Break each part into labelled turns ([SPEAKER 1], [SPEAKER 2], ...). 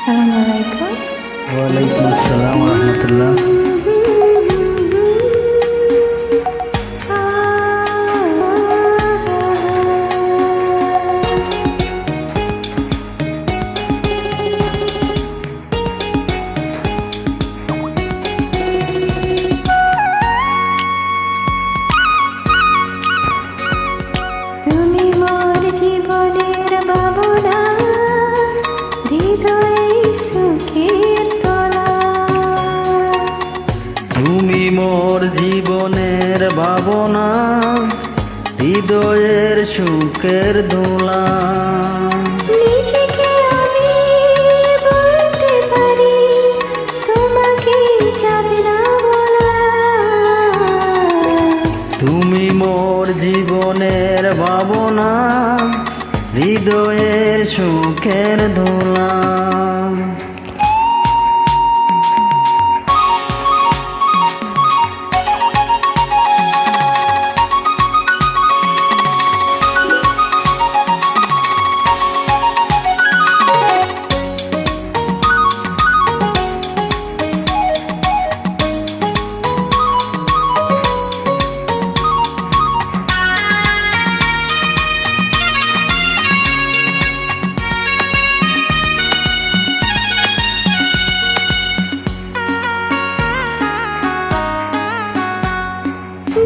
[SPEAKER 1] Assalamualaikum.
[SPEAKER 2] Waalaikumsalam warahmatullah.
[SPEAKER 1] তুমি মোর জীবনের ভাবনা, হৃদয়ে সুখের তোলা।
[SPEAKER 2] তুমি মোর জীবনের ভাবনা, হৃদয়ের সুখের দোলা।
[SPEAKER 1] নিজেকে আমি বলতে পারি, তোমাকে যাবে না বলা।
[SPEAKER 2] তুমি মোর জীবনের ভাবনা, হৃদয়ের সুখের দোলা।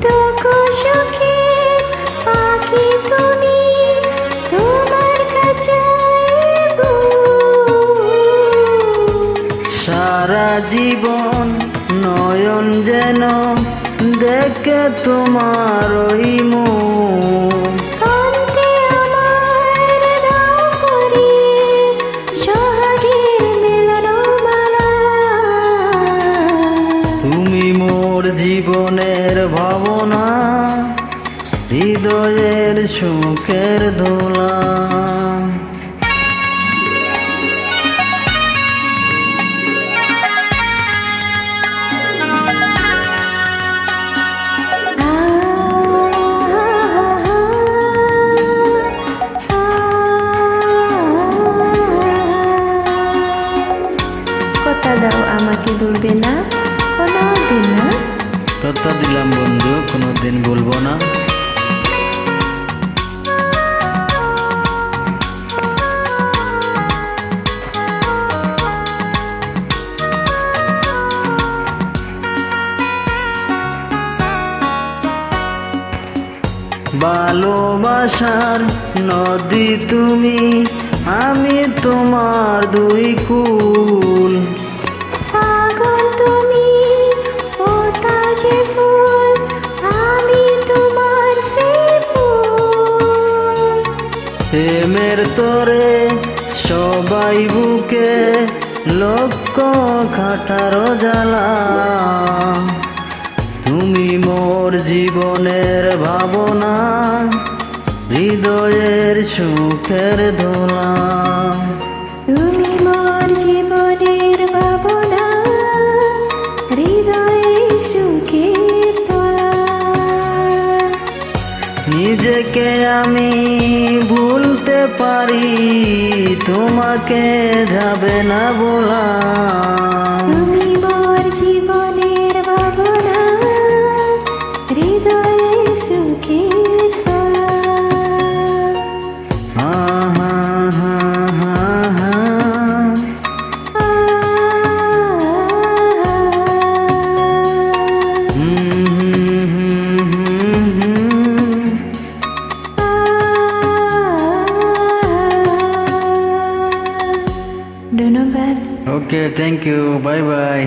[SPEAKER 1] দুঃখ সুখের পাখি তুমি, তোমার কাছে
[SPEAKER 2] সারা জীবন নয়ন যেন দেখে তোমার ওই মুখ।
[SPEAKER 1] কান্তে আমার দাও করিয়ে সোহাগের মিলনমালা।
[SPEAKER 2] তুমি মোর জীবনের ভাবনা, হৃদয়ের সুখের দোলা।
[SPEAKER 1] কথা দাও আমাকে ভুলবে না কোনোদিন না।
[SPEAKER 2] কথা দিলাম বন্ধু, কোনোদিন বলবো না। ভালোবাসার নদী তুমি, আমি তোমার দুই কুল।
[SPEAKER 1] পাগল তুমি ও তাজে ফুল, আমি তোমার সেই ফুল।
[SPEAKER 2] প্রেমের তোরে সবাই বুকে, লক্ষ খাটারো জ্বালা। তুমি মোর জীবনের ভাবনা, হৃদয়ের সুখের দোলা।
[SPEAKER 1] তুমি মোর জীবনের ভাবনা, হৃদয়ে সুখের তোলা।
[SPEAKER 2] নিজেকে আমি ভুলতে পারি, তোমাকে যাবে না বলা।
[SPEAKER 1] তুমি মোর জীবনের ভাবনা, হৃদয়ে সুখের তোলা।
[SPEAKER 2] হা হা হা হা হা।
[SPEAKER 1] ধন্যবাদ।
[SPEAKER 2] Okay, thank you. Bye bye.